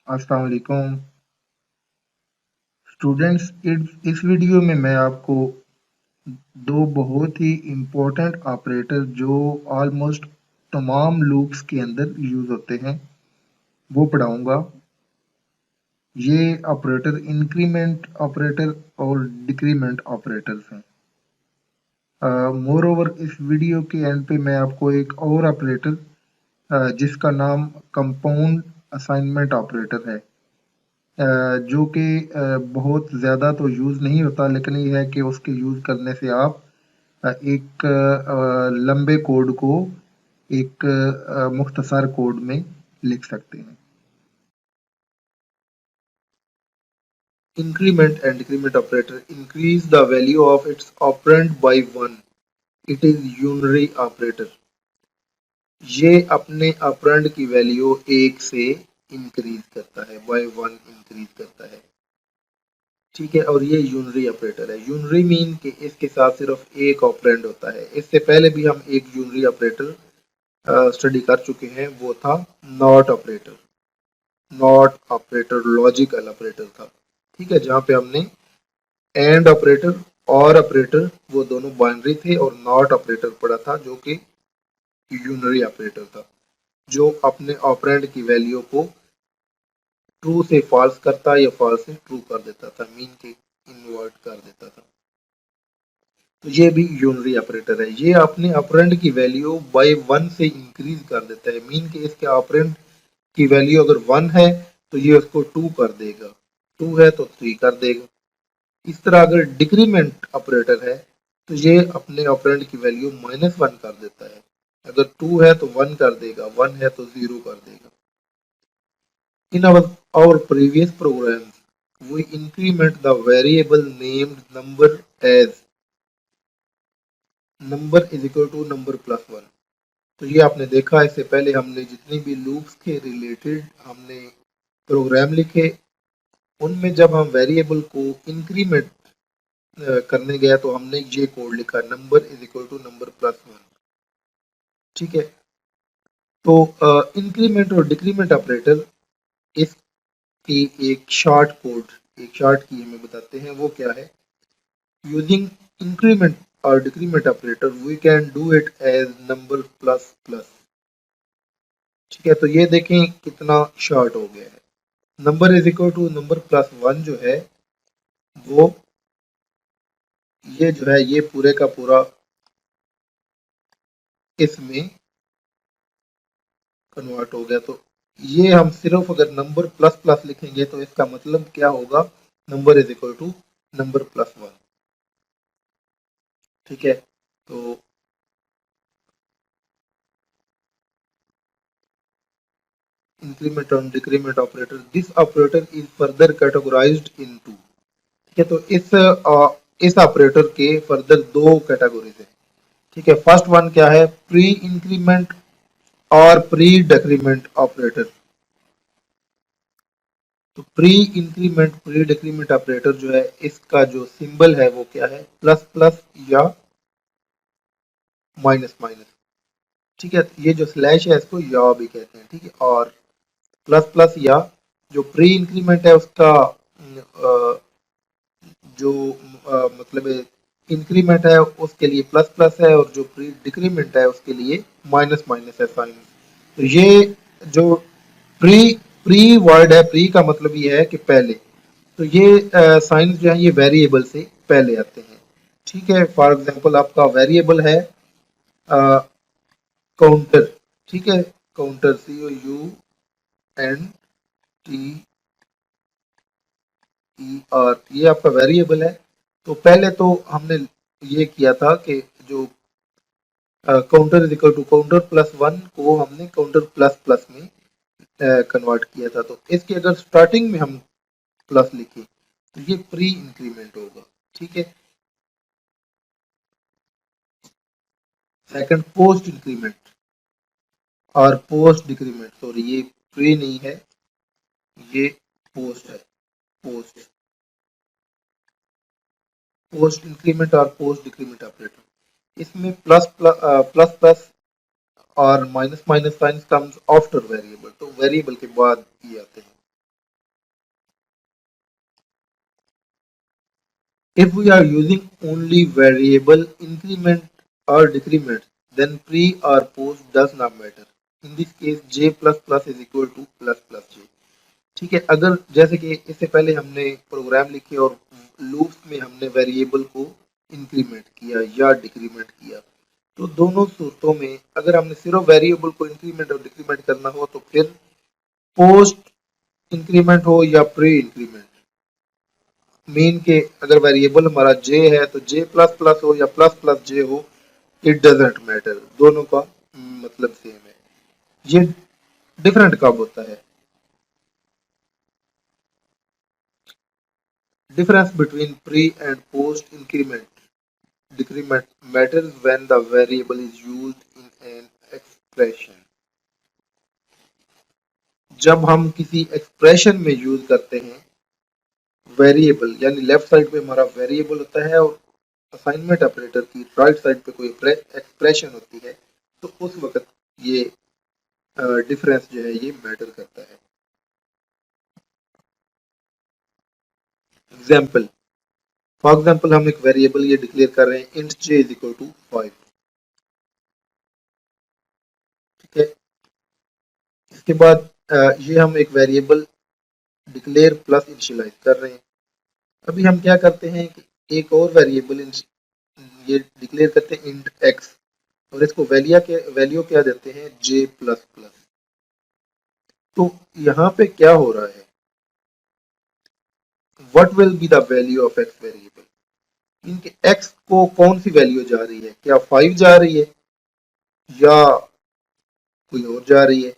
अस्सलाम वालेकुम स्टूडेंट्स। इस वीडियो में मैं आपको दो बहुत ही इम्पोर्टेंट ऑपरेटर जो ऑलमोस्ट तमाम लूप्स के अंदर यूज होते हैं वो पढ़ाऊंगा। ये ऑपरेटर इंक्रीमेंट ऑपरेटर और डिक्रीमेंट ऑपरेटर्स हैं। मोर ओवर इस वीडियो के एंड पे मैं आपको एक और ऑपरेटर जिसका नाम कंपाउंड असाइनमेंट ऑपरेटर है, जो कि बहुत ज़्यादा तो यूज़ नहीं होता, लेकिन ये है कि उसके यूज़ करने से आप एक लंबे कोड को एक मुख्तसर कोड में लिख सकते हैं। Increment and decrement operator increase the value of its operand by one. It is unary operator. ये अपने ऑपरेंड की वैल्यू एक से इंक्रीज करता है, बाय वन इंक्रीज करता है। ठीक है, और ये यूनरी ऑपरेटर है। यूनरी मीन कि इसके साथ सिर्फ एक ऑपरेंड होता है। इससे पहले भी हम एक यूनरी ऑपरेटर स्टडी कर चुके हैं, वो था not operator. Not operator logical operator था। ठीक है, जहाँ पे हमने एंड ऑपरेटर और ऑपरेटर वो दोनों बाइनरी थे, और नॉट ऑपरेटर पढ़ा था जो कि यूनरी ऑपरेटर था, जो अपने ऑपरेंड की वैल्यू को ट्रू से फॉल्स करता या फॉल्स से ट्रू कर देता था, मीन के इन्वर्ट कर देता था। तो ये भी यूनरी ऑपरेटर है। ये अपने ऑपरेंड की वैल्यू बाय वन से इंक्रीज कर देता है, मीन के इसके ऑपरेंड की वैल्यू अगर वन है तो ये उसको टू कर देगा, टू है तो थ्री कर देगा। इस तरह अगर डिक्रीमेंट ऑपरेटर है तो ये अपने ऑपरेंड की वैल्यू माइनस वन कर देता है। अगर टू है तो वन कर देगा, वन है तो जीरो कर देगा। इन our previous programs we increment the variable named number as number is equal to number plus one. तो ये आपने देखा, इससे पहले हमने जितनी भी लूप्स के रिलेटेड हमने प्रोग्राम लिखे, उनमें जब हम वेरिएबल को इंक्रीमेंट करने गया तो हमने ये कोड लिखा, number is equal to number plus one. ठीक है, तो इंक्रीमेंट और डिक्रीमेंट ऑपरेटर इसकी एक शॉर्ट की हमें बताते हैं, वो क्या है। यूजिंग इंक्रीमेंट और decrement operator we can do it as number plus plus. ठीक है, तो ये देखें कितना शॉर्ट हो गया है। Number is equal to number plus one जो है वो, ये जो है ये पूरे का पूरा इसमें कन्वर्ट हो गया। तो ये हम सिर्फ अगर नंबर प्लस प्लस लिखेंगे तो इसका मतलब क्या होगा, number is equal to number plus one. ठीक है, तो इंक्रीमेंट और decrement operator, this operator is further categorised into. ठीक है, तो इस ऑपरेटर के फर्दर दो कैटेगरीज है। ठीक है, फर्स्ट वन क्या है, प्री इंक्रीमेंट और प्री डिक्रीमेंट ऑपरेटर। तो pre increment pre decrement operator जो है, इसका जो सिंबल है वो क्या है, प्लस प्लस या माइनस माइनस। ठीक है, ये जो स्लैश है इसको या भी कहते हैं। ठीक है, और प्लस प्लस या जो प्री इंक्रीमेंट है उसका जो मतलब इंक्रीमेंट है उसके लिए प्लस प्लस है, और जो प्री डिक्रीमेंट है उसके लिए माइनस माइनस है साइन। तो ये जो प्री प्री वर्ड है, प्री का मतलब ये है कि पहले। तो ये साइंस जो है ये वेरिएबल से पहले आते हैं। ठीक है, फॉर एग्जांपल आपका वेरिएबल है काउंटर। ठीक है, काउंटर COUNTER, ये आपका वेरिएबल है। तो पहले तो हमने ये किया था कि जो counter is equal to counter plus one को हमने काउंटर प्लस प्लस में कन्वर्ट किया था। तो इसके अगर स्टार्टिंग में हम प्लस लिखे तो ये प्री इंक्रीमेंट होगा। ठीक है, सेकंड पोस्ट इंक्रीमेंट और पोस्ट डिक्रीमेंट, सॉरी ये प्री नहीं है, ये पोस्ट है। पोस्ट पोस्ट इंक्रीमेंट और पोस्ट डिक्रीमेंट ऑपरेटर, इसमें प्लस प्लस प्लस और minus minus sign comes after variable, तो वेरिएबल के बाद ये आते हैं। If we are using only variable increment or decrement, then pre or post does not matter. In this case j plus plus is equal to plus plus j. ठीक है, अगर जैसे कि इससे पहले हमने प्रोग्राम लिखे और लूप्स में हमने वेरिएबल को इंक्रीमेंट किया या डिक्रीमेंट किया, तो दोनों सूरतों में अगर हमने सिर्फ वेरिएबल को इंक्रीमेंट और डिक्रीमेंट करना हो तो फिर पोस्ट इंक्रीमेंट हो या प्री इंक्रीमेंट, मीन के अगर वेरिएबल हमारा जे है तो जे प्लस प्लस हो या प्लस प्लस जे हो, इट डजेंट मैटर, दोनों का मतलब सेम है। ये डिफरेंट कब होता है? Difference between pre and post increment decrement matters when the variable is used in an expression. जब हम किसी एक्सप्रेशन में यूज करते हैं वेरिएबल, यानी लेफ्ट साइड पे हमारा वेरिएबल होता है और असाइनमेंट ऑपरेटर की राइट साइड पे कोई एक्सप्रेशन होती है, तो उस वक्त ये डिफरेंस जो है ये मैटर करता है। एग्जाम्पल, फॉर एग्जाम्पल हम एक वेरिएबल ये डिक्लेयर कर रहे हैं int j is equal to 5। ठीक है, इसके बाद ये हम एक वेरिएबल डिक्लेयर प्लस इनिशियलाइज कर रहे हैं। अभी हम क्या करते हैं कि एक और वेरिएबल ये डिक्लेयर करते हैं इंट एक्स और इसको वैल्यू क्या देते हैं जे प्लस प्लस। तो यहाँ पे क्या हो रहा है, what will be the value of x variable, इनके एक्स को कौन सी वैल्यू जा रही है, क्या 5 जा रही है या कोई और जा रही है?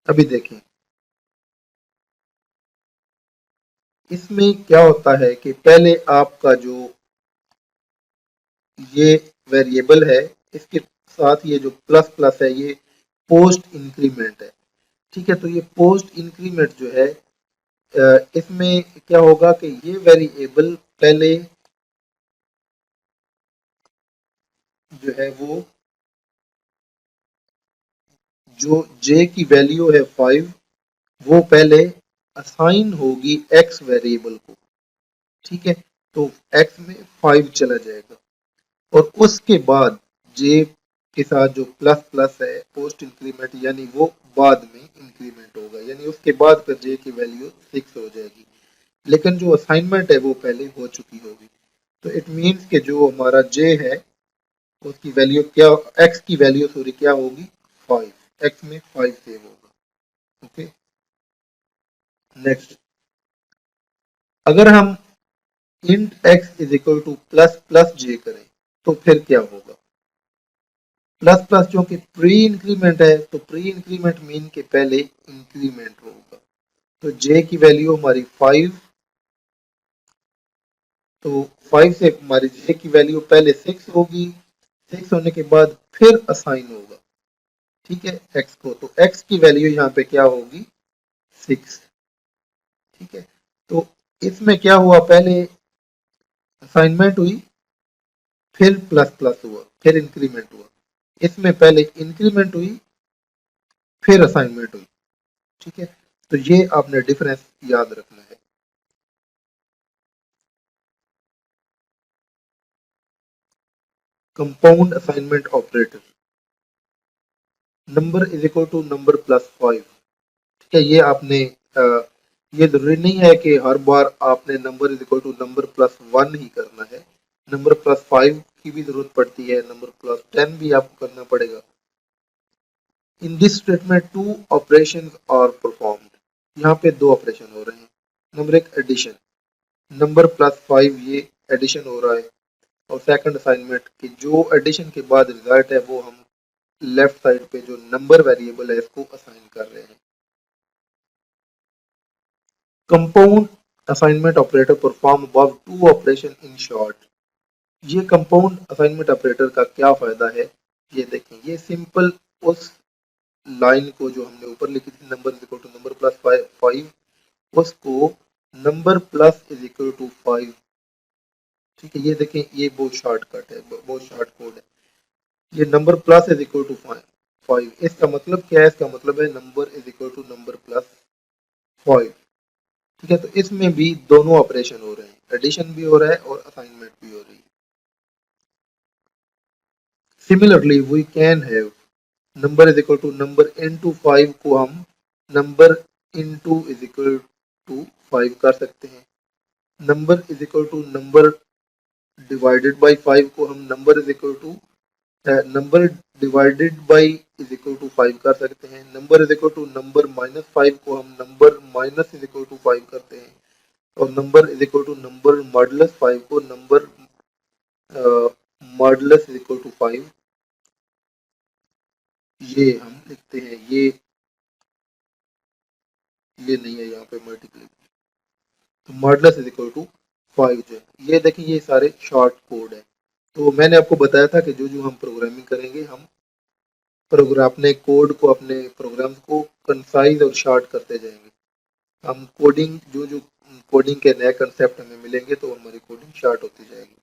अभी देखें इसमें क्या होता है कि पहले आपका जो ये वेरिएबल है इसके साथ ये जो प्लस प्लस है ये पोस्ट इंक्रीमेंट है। ठीक है, तो ये पोस्ट इंक्रीमेंट जो है इसमें क्या होगा कि ये वेरिएबल पहले जो है वो जो j की वैल्यू है 5 वो पहले असाइन होगी x वेरिएबल को। ठीक है, तो x में 5 चला जाएगा और उसके बाद j के साथ जो प्लस प्लस है पोस्ट इंक्रीमेंट यानी वो बाद में इंक्रीमेंट होगा, यानी उसके बाद फिर j की वैल्यू 6 हो जाएगी, लेकिन जो असाइनमेंट है वो पहले हो चुकी होगी। तो इट मीन्स कि जो हमारा j है उसकी वैल्यू क्या, x की वैल्यू सॉरी क्या होगी 5, x में 5 सेव होगा। ओके, नेक्स्ट, अगर हम int x is equal two plus plus j करें तो फिर क्या होगा? प्लस प्लस जो कि प्री इंक्रीमेंट है तो प्री इंक्रीमेंट मीन के पहले इंक्रीमेंट होगा, तो j की वैल्यू हमारी 5, तो 5 से हमारी j की वैल्यू पहले 6 होगी, 6 होने के बाद फिर असाइन होगा। ठीक है, x को, तो x की वैल्यू यहाँ पे क्या होगी 6। ठीक है, तो इसमें क्या हुआ, पहले असाइनमेंट हुई फिर प्लस प्लस हुआ फिर इंक्रीमेंट हुआ, इसमें पहले इंक्रीमेंट हुई फिर असाइनमेंट हुई। ठीक है, तो ये आपने डिफरेंस याद रखना है। Compound assignment operator, number is equal to number plus 5। ठीक है, ये आपने ये जरूरी नहीं है कि हर बार आपने number is equal to number plus 1 ही करना है, नंबर प्लस 5 की भी जरूरत पड़ती है, नंबर प्लस 10 भी आपको करना पड़ेगा। In this statement two operation are performed, यहाँ पे दो ऑपरेशन हो रहे हैं। नंबर एक एडिशन, नंबर प्लस 5 ये एडिशन हो रहा है, और सेकंड असाइनमेंट कि जो एडिशन के बाद रिजल्ट है वो हम लेफ्ट साइड पे जो नंबर वेरिएबल है इसको असाइन कर रहे हैं। Compound assignment operator perform above two operation in short. ये कंपाउंड असाइनमेंट ऑपरेटर का क्या फायदा है, ये देखें, ये सिंपल उस लाइन को जो हमने ऊपर लिखी थी number is equal to number plus 5 उसको number plus is equal to 5। ठीक है, ये देखें, ये बहुत शॉर्टकट है, बहुत शॉर्ट कोड है। ये number plus is equal to 5, इसका मतलब क्या है, इसका मतलब है number is equal to number plus 5। ठीक है, तो इसमें भी दोनों ऑपरेशन हो रहे हैं, एडिशन भी हो रहा है और असाइनमेंट भी हो रही है। Similarly we can have number is equal to number into 5 को हम number into is equal to 5 कर सकते हैं। Number is equal to number divided by 5 को हम number is equal to number divided by is equal to 5 कर सकते हैं। Number is equal to number minus 5 को हम number minus is equal to 5 करते हैं। और number is equal to number modulus 5 को number modulus is equal to 5 ये हम लिखते हैं। ये नहीं है यहाँ पे मल्टीप्लाई, तो मॉडुलस इज इक्वल टू 5 जो है ये देखिए ये सारे शॉर्ट कोड है। तो मैंने आपको बताया था कि जो जो हम प्रोग्रामिंग करेंगे हम प्रोग्राम अपने कोड को अपने प्रोग्राम्स को कंसाइज और शॉर्ट करते जाएंगे। हम कोडिंग जो जो कोडिंग के नए कंसेप्ट हमें मिलेंगे तो हमारी कोडिंग शॉर्ट होती जाएगी।